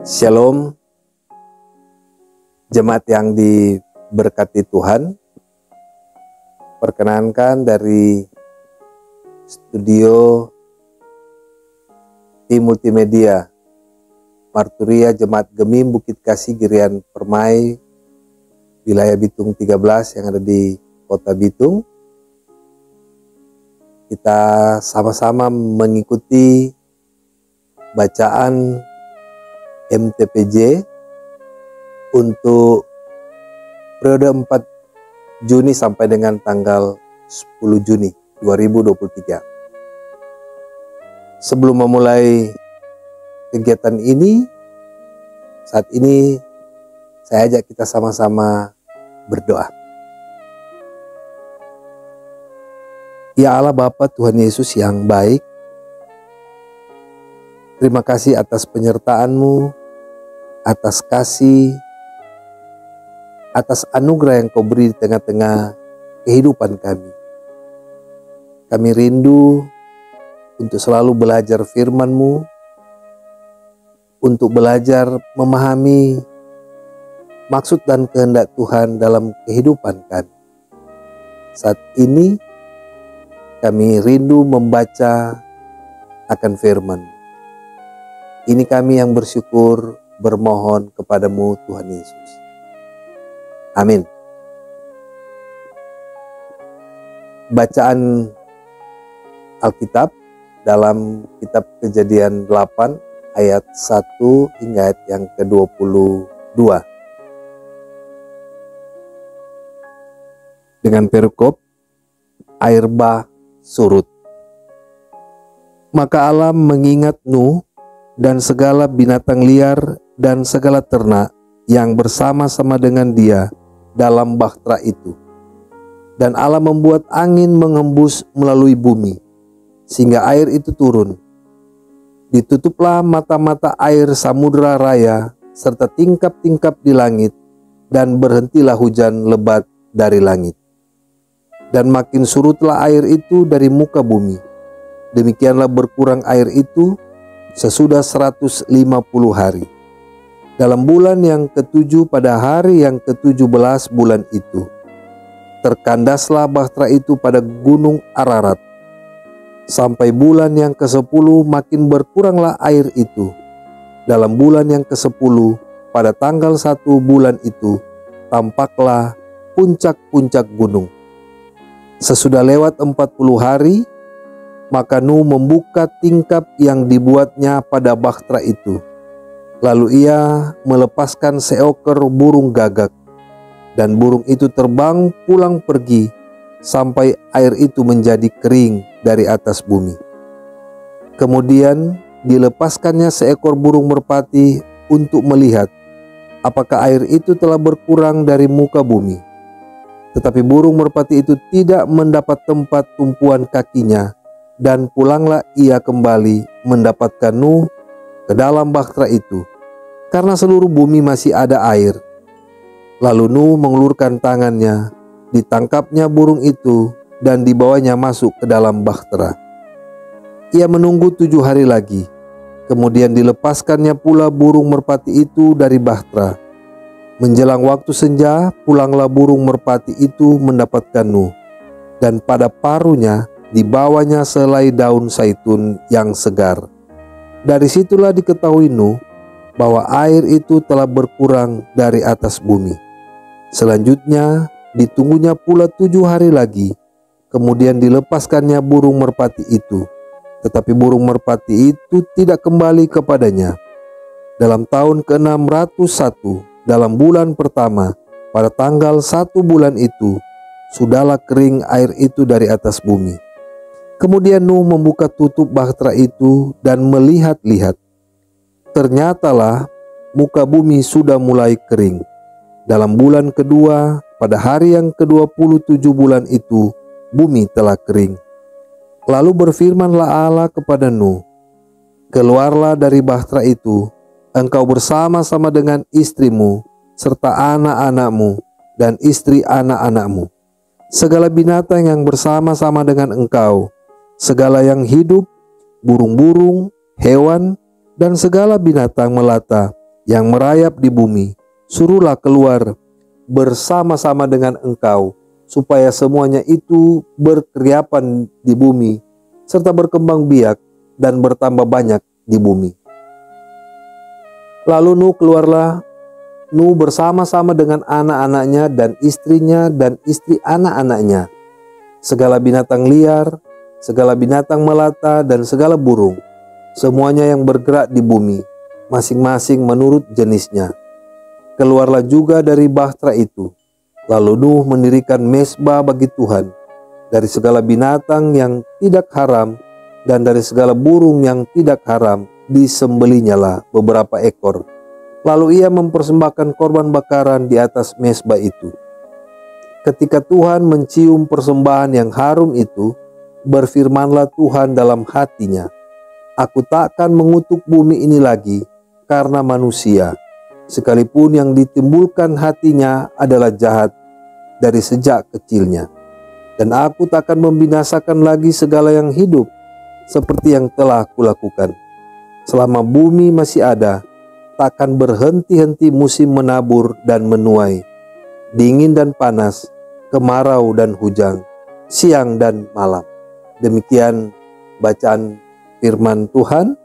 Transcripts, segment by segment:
Shalom, jemaat yang diberkati Tuhan. Perkenankan dari studio tim multimedia Marturia Jemaat Gemim Bukit Kasih Girian Permai, wilayah Bitung 13 yang ada di kota Bitung. Kita sama-sama mengikuti bacaan MTPJ untuk periode 4 Juni sampai dengan tanggal 10 Juni 2023. Sebelum memulai kegiatan ini, saat ini saya ajak kita sama-sama berdoa. Ya Allah Bapa Tuhan Yesus yang baik, terima kasih atas penyertaan-Mu, atas kasih, atas anugerah yang Kau beri di tengah-tengah kehidupan kami. Kami rindu untuk selalu belajar firman-Mu, untuk belajar memahami maksud dan kehendak Tuhan dalam kehidupan kami. Saat ini kami rindu membaca akan firman-Mu. Ini kami yang bersyukur, bermohon kepadamu Tuhan Yesus. Amin. Bacaan Alkitab dalam kitab Kejadian 8 ayat 1 hingga ayat yang ke-22. Dengan perikop, air bah surut. Maka Allah mengingat Nuh dan segala binatang liar dan segala ternak yang bersama-sama dengan dia dalam bahtera itu. Dan Allah membuat angin mengembus melalui bumi, sehingga air itu turun. Ditutuplah mata-mata air samudera raya, serta tingkap-tingkap di langit, dan berhentilah hujan lebat dari langit. Dan makin surutlah air itu dari muka bumi. Demikianlah berkurang air itu sesudah 150 hari. Dalam bulan yang ke-7 pada hari yang ke-17 bulan itu, terkandaslah bahtera itu pada gunung Ararat. Sampai bulan yang ke-10 makin berkuranglah air itu. Dalam bulan yang ke-10 pada tanggal 1 bulan itu, tampaklah puncak-puncak gunung. Sesudah lewat 40 hari, maka Nuh membuka tingkap yang dibuatnya pada bahtera itu. Lalu ia melepaskan seekor burung gagak, dan burung itu terbang pulang pergi sampai air itu menjadi kering dari atas bumi. Kemudian dilepaskannya seekor burung merpati untuk melihat apakah air itu telah berkurang dari muka bumi. Tetapi burung merpati itu tidak mendapat tempat tumpuan kakinya, dan pulanglah ia kembali mendapatkan Nuh ke dalam bahtera itu, karena seluruh bumi masih ada air. Lalu Nuh mengulurkan tangannya, ditangkapnya burung itu, dan dibawanya masuk ke dalam bahtera. Ia menunggu 7 hari lagi, kemudian dilepaskannya pula burung merpati itu dari bahtera. Menjelang waktu senja, pulanglah burung merpati itu mendapatkan Nuh, dan pada paruhnya dibawanya selai daun zaitun yang segar. Dari situlah diketahui Nuh bahwa air itu telah berkurang dari atas bumi. Selanjutnya ditunggunya pula 7 hari lagi, kemudian dilepaskannya burung merpati itu. Tetapi burung merpati itu tidak kembali kepadanya. Dalam tahun ke-601, dalam bulan pertama, pada tanggal 1 bulan itu, sudahlah kering air itu dari atas bumi. Kemudian Nuh membuka tutup bahtera itu dan melihat-lihat. Ternyatalah muka bumi sudah mulai kering. Dalam bulan kedua, pada hari yang ke-27 bulan itu, bumi telah kering. Lalu berfirmanlah Allah kepada Nuh, "Keluarlah dari bahtera itu, engkau bersama-sama dengan istrimu, serta anak-anakmu dan istri anak-anakmu. Segala binatang yang bersama-sama dengan engkau, segala yang hidup, burung-burung, hewan, dan segala binatang melata yang merayap di bumi, suruhlah keluar bersama-sama dengan engkau, supaya semuanya itu berkeriapan di bumi, serta berkembang biak dan bertambah banyak di bumi. Lalu Nuh keluarlah, Nuh bersama-sama dengan anak-anaknya dan istrinya dan istri anak-anaknya, segala binatang liar, segala binatang melata dan segala burung, semuanya yang bergerak di bumi, masing-masing menurut jenisnya. Keluarlah juga dari bahtera itu. Lalu Nuh mendirikan mezbah bagi Tuhan dari segala binatang yang tidak haram dan dari segala burung yang tidak haram, disembelihnyalah beberapa ekor. Lalu ia mempersembahkan korban bakaran di atas mezbah itu. Ketika Tuhan mencium persembahan yang harum itu, berfirmanlah Tuhan dalam hatinya, "Aku takkan mengutuk bumi ini lagi karena manusia, sekalipun yang ditimbulkan hatinya adalah jahat dari sejak kecilnya. Dan aku takkan membinasakan lagi segala yang hidup seperti yang telah kulakukan. Selama bumi masih ada, takkan berhenti-henti musim menabur dan menuai, dingin dan panas, kemarau dan hujan, siang dan malam." Demikian bacaan firman Tuhan,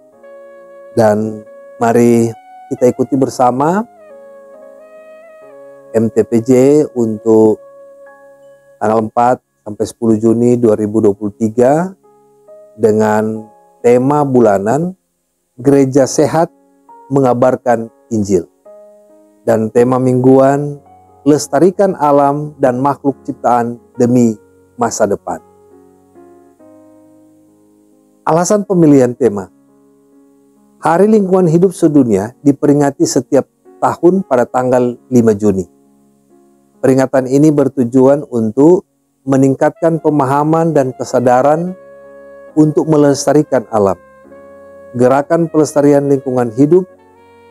dan mari kita ikuti bersama MTPJ untuk tanggal 4 sampai 10 Juni 2023 dengan tema bulanan Gereja Sehat Mengabarkan Injil, dan tema mingguan Lestarikan Alam dan Makhluk Ciptaan Demi Masa Depan. Alasan pemilihan tema: Hari Lingkungan Hidup Sedunia diperingati setiap tahun pada tanggal 5 Juni. Peringatan ini bertujuan untuk meningkatkan pemahaman dan kesadaran untuk melestarikan alam. Gerakan pelestarian lingkungan hidup,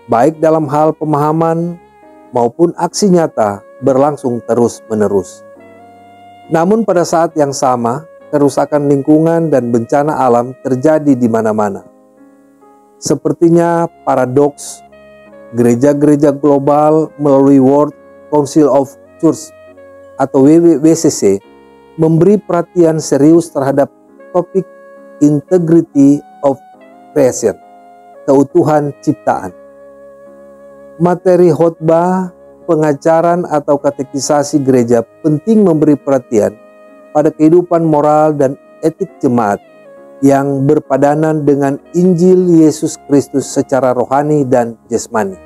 baik dalam hal pemahaman maupun aksi nyata, berlangsung terus-menerus. Namun pada saat yang sama, kerusakan lingkungan dan bencana alam terjadi di mana-mana. Sepertinya paradoks, gereja-gereja global melalui World Council of Churches atau WCC memberi perhatian serius terhadap topik integrity of creation, keutuhan ciptaan. Materi khotbah, pengajaran atau katekisasi gereja penting memberi perhatian pada kehidupan moral dan etik jemaat yang berpadanan dengan Injil Yesus Kristus secara rohani dan jasmani.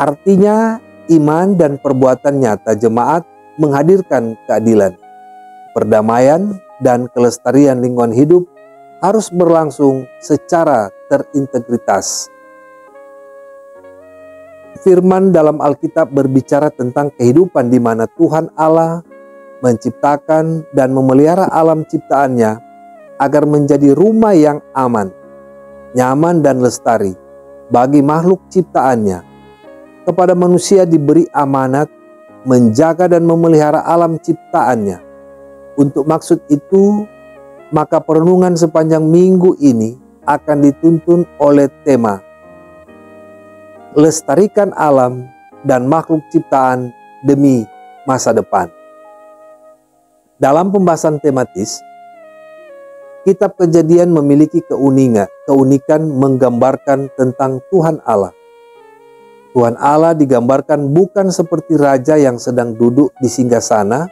Artinya, iman dan perbuatan nyata jemaat menghadirkan keadilan, perdamaian, dan kelestarian lingkungan hidup harus berlangsung secara terintegritas. Firman dalam Alkitab berbicara tentang kehidupan di mana Tuhan Allah menciptakan dan memelihara alam ciptaannya agar menjadi rumah yang aman, nyaman dan lestari bagi makhluk ciptaannya. Kepada manusia diberi amanat menjaga dan memelihara alam ciptaannya. Untuk maksud itu, maka perenungan sepanjang minggu ini akan dituntun oleh tema Lestarikan Alam dan Makhluk Ciptaan Demi Masa Depan. Dalam pembahasan tematis, Kitab Kejadian memiliki keunikan menggambarkan tentang Tuhan Allah. Tuhan Allah digambarkan bukan seperti raja yang sedang duduk di singgasana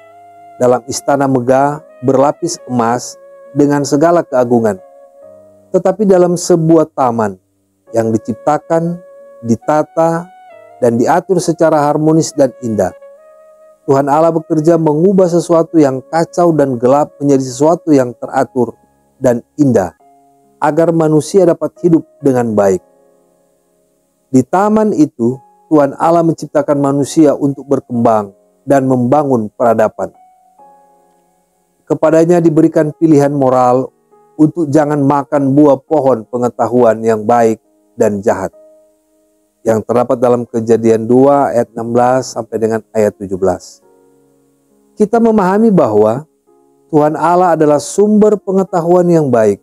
dalam istana megah berlapis emas dengan segala keagungan, tetapi dalam sebuah taman yang diciptakan, ditata, dan diatur secara harmonis dan indah. Tuhan Allah bekerja mengubah sesuatu yang kacau dan gelap menjadi sesuatu yang teratur dan indah, agar manusia dapat hidup dengan baik. Di taman itu, Tuhan Allah menciptakan manusia untuk berkembang dan membangun peradaban. Kepadanya diberikan pilihan moral untuk jangan makan buah pohon pengetahuan yang baik dan jahat, yang terdapat dalam Kejadian 2 ayat 16 sampai dengan ayat 17. Kita memahami bahwa Tuhan Allah adalah sumber pengetahuan yang baik.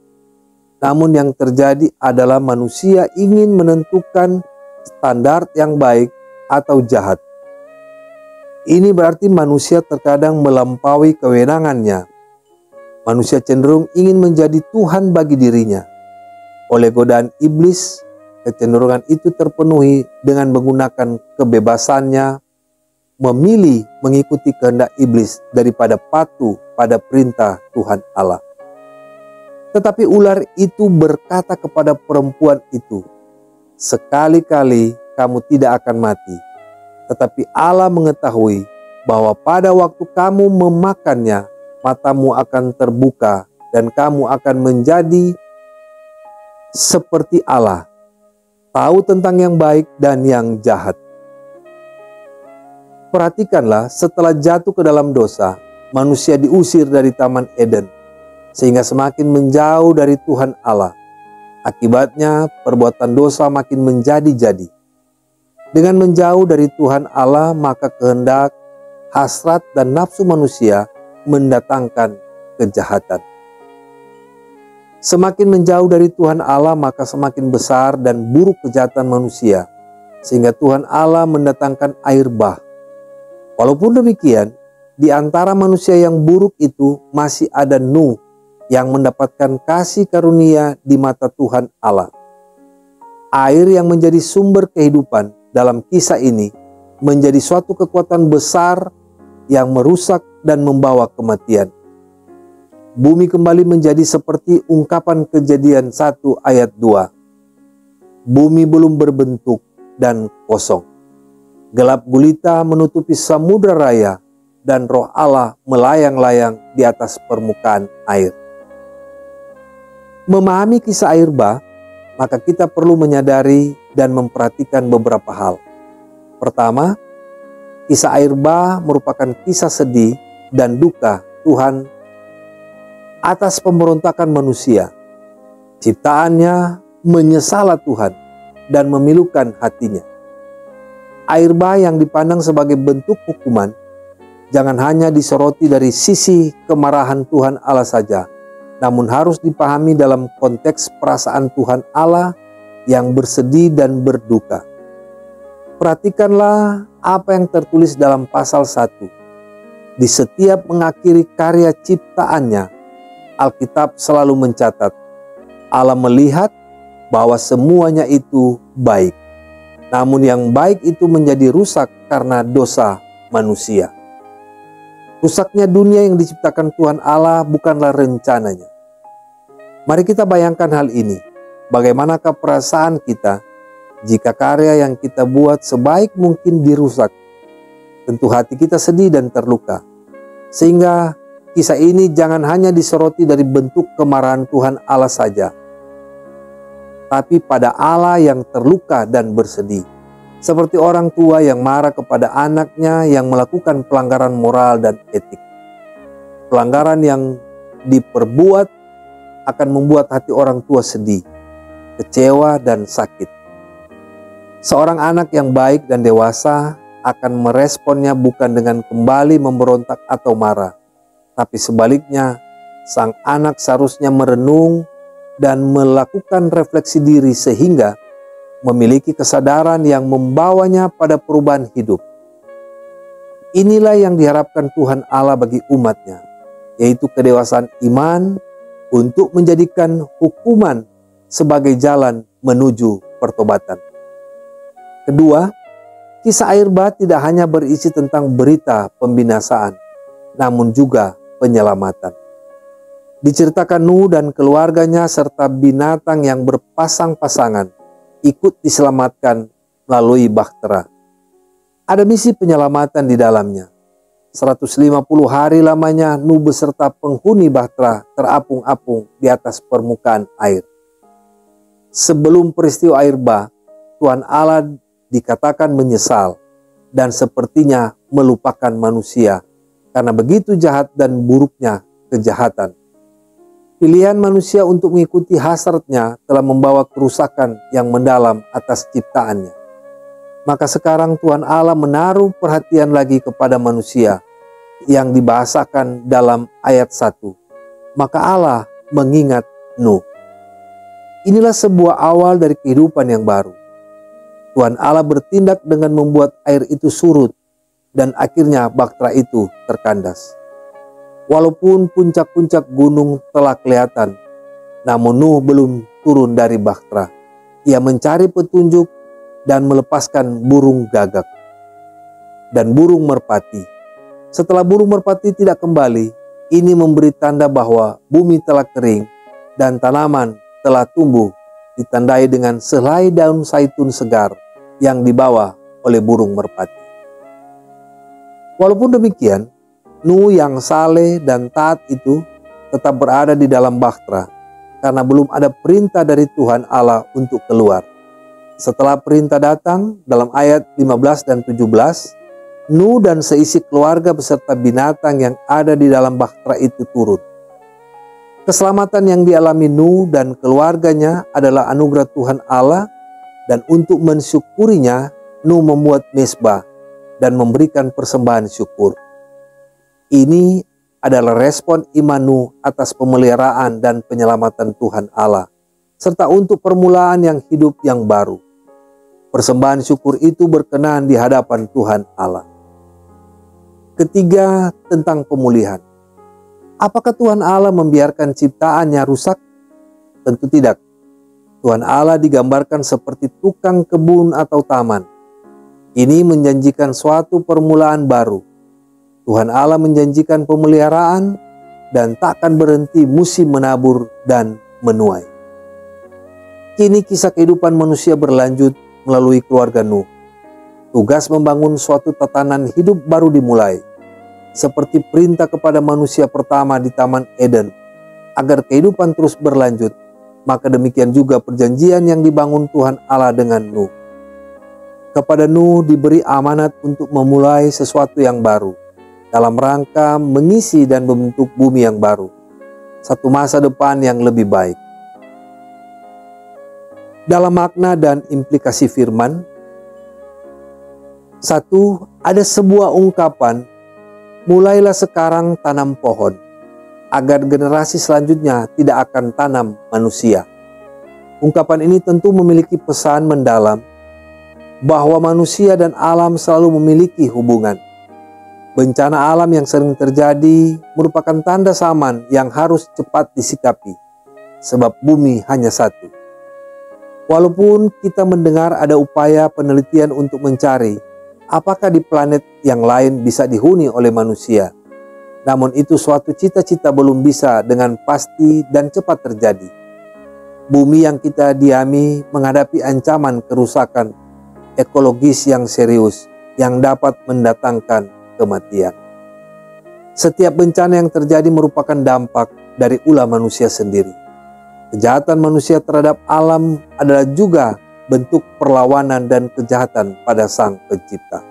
Namun yang terjadi adalah manusia ingin menentukan standar yang baik atau jahat. Ini berarti manusia terkadang melampaui kewenangannya. Manusia cenderung ingin menjadi Tuhan bagi dirinya. Oleh godaan iblis, kecenderungan itu terpenuhi dengan menggunakan kebebasannya, memilih mengikuti kehendak iblis daripada patuh pada perintah Tuhan Allah. Tetapi ular itu berkata kepada perempuan itu, "Sekali-kali kamu tidak akan mati. Tetapi Allah mengetahui bahwa pada waktu kamu memakannya, matamu akan terbuka dan kamu akan menjadi seperti Allah, tahu tentang yang baik dan yang jahat." Perhatikanlah, setelah jatuh ke dalam dosa, manusia diusir dari Taman Eden, sehingga semakin menjauh dari Tuhan Allah. Akibatnya, perbuatan dosa makin menjadi-jadi. Dengan menjauh dari Tuhan Allah, maka kehendak, hasrat, dan nafsu manusia mendatangkan kejahatan. Semakin menjauh dari Tuhan Allah, maka semakin besar dan buruk kejahatan manusia, sehingga Tuhan Allah mendatangkan air bah. Walaupun demikian, di antara manusia yang buruk itu masih ada Nuh yang mendapatkan kasih karunia di mata Tuhan Allah. Air yang menjadi sumber kehidupan dalam kisah ini menjadi suatu kekuatan besar yang merusak dan membawa kematian. Bumi kembali menjadi seperti ungkapan Kejadian 1 ayat 2. Bumi belum berbentuk dan kosong. Gelap gulita menutupi samudra raya dan Roh Allah melayang-layang di atas permukaan air. Memahami kisah air bah, maka kita perlu menyadari dan memperhatikan beberapa hal. Pertama, kisah air bah merupakan kisah sedih dan duka Tuhan atas pemberontakan manusia. Ciptaannya menyesala Tuhan dan memilukan hatinya. Air bah yang dipandang sebagai bentuk hukuman jangan hanya disoroti dari sisi kemarahan Tuhan Allah saja, namun harus dipahami dalam konteks perasaan Tuhan Allah yang bersedih dan berduka. Perhatikanlah apa yang tertulis dalam pasal 1. Di setiap mengakhiri karya ciptaannya, Alkitab selalu mencatat, Allah melihat bahwa semuanya itu baik. Namun yang baik itu menjadi rusak karena dosa manusia. Rusaknya dunia yang diciptakan Tuhan Allah bukanlah rencananya. Mari kita bayangkan hal ini. Bagaimanakah perasaan kita jika karya yang kita buat sebaik mungkin dirusak? Tentu hati kita sedih dan terluka. Sehingga kisah ini jangan hanya disoroti dari bentuk kemarahan Tuhan Allah saja, tapi pada Allah yang terluka dan bersedih. Seperti orang tua yang marah kepada anaknya yang melakukan pelanggaran moral dan etik. Pelanggaran yang diperbuat akan membuat hati orang tua sedih, kecewa, dan sakit. Seorang anak yang baik dan dewasa akan meresponnya bukan dengan kembali memberontak atau marah, tapi sebaliknya, sang anak seharusnya merenung dan melakukan refleksi diri sehingga memiliki kesadaran yang membawanya pada perubahan hidup. Inilah yang diharapkan Tuhan Allah bagi umatnya, yaitu kedewasaan iman untuk menjadikan hukuman sebagai jalan menuju pertobatan. Kedua, kisah air bah tidak hanya berisi tentang berita pembinasaan, namun juga penyelamatan. Diceritakan Nuh dan keluarganya serta binatang yang berpasang-pasangan ikut diselamatkan melalui bahtera. Ada misi penyelamatan di dalamnya. 150 hari lamanya Nuh beserta penghuni bahtera terapung-apung di atas permukaan air. Sebelum peristiwa air bah, Tuhan Allah dikatakan menyesal dan sepertinya melupakan manusia karena begitu jahat dan buruknya kejahatan. Pilihan manusia untuk mengikuti hasratnya telah membawa kerusakan yang mendalam atas ciptaannya. Maka sekarang Tuhan Allah menaruh perhatian lagi kepada manusia yang dibahasakan dalam ayat 1. Maka Allah mengingat Nuh. Inilah sebuah awal dari kehidupan yang baru. Tuhan Allah bertindak dengan membuat air itu surut dan akhirnya bahtera itu terkandas. Walaupun puncak-puncak gunung telah kelihatan, namun Nuh belum turun dari bahtera. Ia mencari petunjuk dan melepaskan burung gagak dan burung merpati. Setelah burung merpati tidak kembali, ini memberi tanda bahwa bumi telah kering dan tanaman telah tumbuh, ditandai dengan sehelai daun zaitun segar yang dibawa oleh burung merpati. Walaupun demikian, Nuh yang saleh dan taat itu tetap berada di dalam bahtera karena belum ada perintah dari Tuhan Allah untuk keluar. Setelah perintah datang dalam ayat 15 dan 17, Nuh dan seisi keluarga beserta binatang yang ada di dalam bahtera itu turun. Keselamatan yang dialami Nuh dan keluarganya adalah anugerah Tuhan Allah, dan untuk mensyukurinya Nuh membuat mezbah dan memberikan persembahan syukur. Ini adalah respon iman Nuh atas pemeliharaan dan penyelamatan Tuhan Allah, serta untuk permulaan yang hidup yang baru. Persembahan syukur itu berkenan di hadapan Tuhan Allah. Ketiga, tentang pemulihan. Apakah Tuhan Allah membiarkan ciptaannya rusak? Tentu tidak. Tuhan Allah digambarkan seperti tukang kebun atau taman. Ini menjanjikan suatu permulaan baru. Tuhan Allah menjanjikan pemeliharaan dan takkan berhenti musim menabur dan menuai. Kini kisah kehidupan manusia berlanjut melalui keluarga Nuh. Tugas membangun suatu tatanan hidup baru dimulai. Seperti perintah kepada manusia pertama di Taman Eden, agar kehidupan terus berlanjut, maka demikian juga perjanjian yang dibangun Tuhan Allah dengan Nuh. Kepada Nuh diberi amanat untuk memulai sesuatu yang baru, dalam rangka mengisi dan membentuk bumi yang baru, satu masa depan yang lebih baik. Dalam makna dan implikasi firman, satu, ada sebuah ungkapan, mulailah sekarang tanam pohon, agar generasi selanjutnya tidak akan tanam manusia. Ungkapan ini tentu memiliki pesan mendalam bahwa manusia dan alam selalu memiliki hubungan. Bencana alam yang sering terjadi merupakan tanda zaman yang harus cepat disikapi, sebab bumi hanya satu. Walaupun kita mendengar ada upaya penelitian untuk mencari apakah di planet yang lain bisa dihuni oleh manusia, namun itu suatu cita-cita belum bisa dengan pasti dan cepat terjadi. Bumi yang kita diami menghadapi ancaman kerusakan ekologis yang serius yang dapat mendatangkan kematian. Setiap bencana yang terjadi merupakan dampak dari ulah manusia sendiri. Kejahatan manusia terhadap alam adalah juga bentuk perlawanan dan kejahatan pada Sang Pencipta.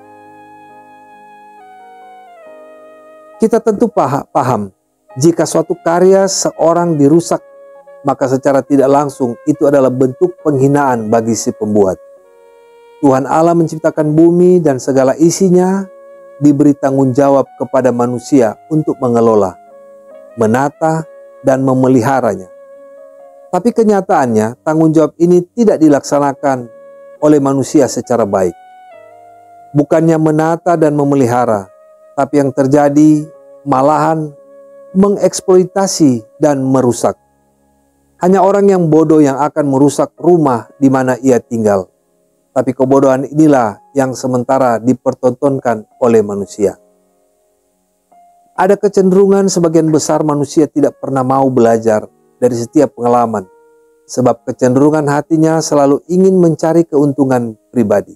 Kita tentu paham, jika suatu karya seorang dirusak, maka secara tidak langsung itu adalah bentuk penghinaan bagi si pembuat. Tuhan Allah menciptakan bumi dan segala isinya, diberi tanggung jawab kepada manusia untuk mengelola, menata, dan memeliharanya. Tapi kenyataannya tanggung jawab ini tidak dilaksanakan oleh manusia secara baik. Bukannya menata dan memelihara, tapi yang terjadi malahan mengeksploitasi dan merusak. Hanya orang yang bodoh yang akan merusak rumah di mana ia tinggal. Tapi kebodohan inilah yang sementara dipertontonkan oleh manusia. Ada kecenderungan sebagian besar manusia tidak pernah mau belajar dari setiap pengalaman, sebab kecenderungan hatinya selalu ingin mencari keuntungan pribadi.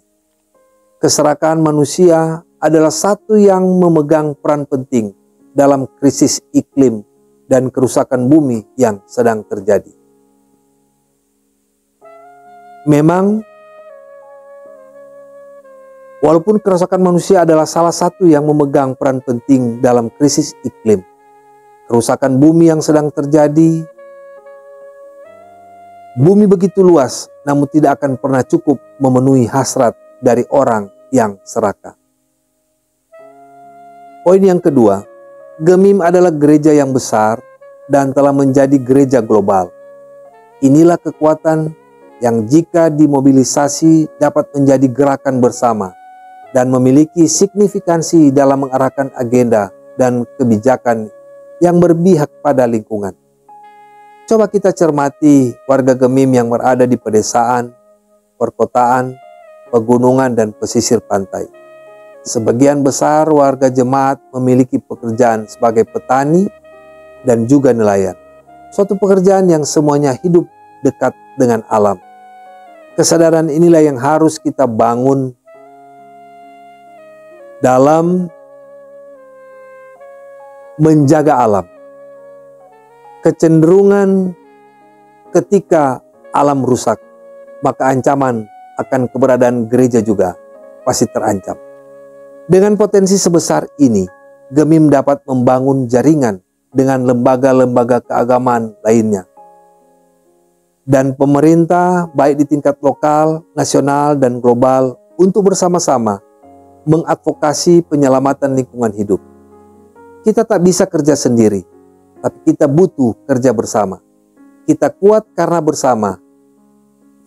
Keserakahan manusia adalah satu yang memegang peran penting dalam krisis iklim dan kerusakan bumi yang sedang terjadi. Memang, walaupun kerusakan manusia adalah salah satu yang memegang peran penting dalam krisis iklim, kerusakan bumi yang sedang terjadi, bumi begitu luas, namun tidak akan pernah cukup memenuhi hasrat dari orang yang serakah. Poin yang kedua, Gemim adalah gereja yang besar dan telah menjadi gereja global. Inilah kekuatan yang jika dimobilisasi dapat menjadi gerakan bersama dan memiliki signifikansi dalam mengarahkan agenda dan kebijakan yang berpihak pada lingkungan. Coba kita cermati warga Gemim yang berada di pedesaan, perkotaan, pegunungan, dan pesisir pantai. Sebagian besar warga jemaat memiliki pekerjaan sebagai petani dan juga nelayan. Suatu pekerjaan yang semuanya hidup dekat dengan alam. Kesadaran inilah yang harus kita bangun dalam menjaga alam. Kecenderungan ketika alam rusak, maka ancaman akan keberadaan gereja juga pasti terancam. Dengan potensi sebesar ini, Gemim dapat membangun jaringan dengan lembaga-lembaga keagamaan lainnya. Dan pemerintah baik di tingkat lokal, nasional, dan global untuk bersama-sama mengadvokasi penyelamatan lingkungan hidup. Kita tak bisa kerja sendiri, tapi kita butuh kerja bersama. Kita kuat karena bersama,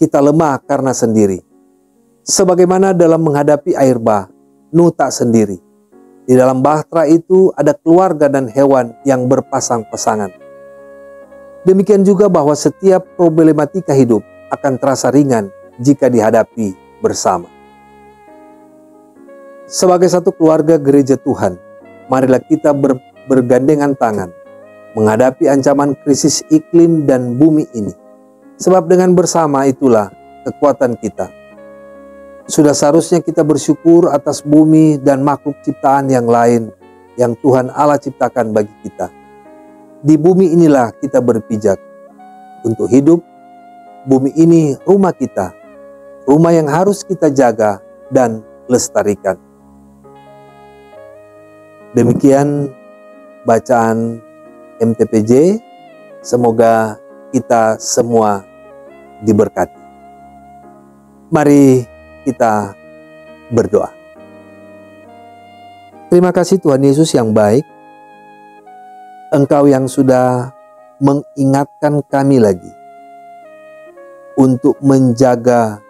kita lemah karena sendiri. Sebagaimana dalam menghadapi air bah, Nuh tak sendiri. Di dalam bahtera itu ada keluarga dan hewan yang berpasang-pasangan. Demikian juga bahwa setiap problematika hidup akan terasa ringan jika dihadapi bersama. Sebagai satu keluarga gereja Tuhan, marilah kita bergandengan tangan menghadapi ancaman krisis iklim dan bumi ini. Sebab dengan bersama itulah kekuatan kita. Sudah seharusnya kita bersyukur atas bumi dan makhluk ciptaan yang lain yang Tuhan Allah ciptakan bagi kita. Di bumi inilah kita berpijak untuk hidup. Bumi ini rumah kita, rumah yang harus kita jaga dan lestarikan. Demikian bacaan MTPJ, semoga kita semua diberkati. Mari kita berdoa. Terima kasih Tuhan Yesus yang baik, Engkau yang sudah mengingatkan kami lagi untuk menjaga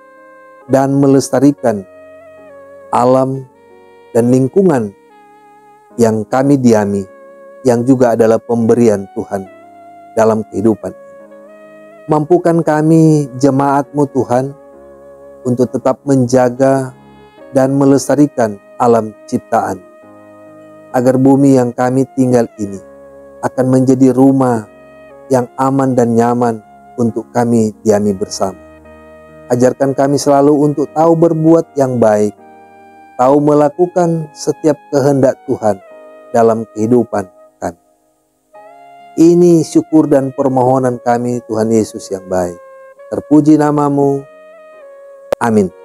dan melestarikan alam dan lingkungan yang kami diami, yang juga adalah pemberian Tuhan dalam kehidupan. Mampukan kami jemaat-Mu Tuhan untuk tetap menjaga dan melestarikan alam ciptaan, agar bumi yang kami tinggal ini akan menjadi rumah yang aman dan nyaman untuk kami diami bersama. Ajarkan kami selalu untuk tahu berbuat yang baik, tahu melakukan setiap kehendak Tuhan dalam kehidupan kami. Ini syukur dan permohonan kami Tuhan Yesus yang baik. Terpuji nama-Mu. Amin.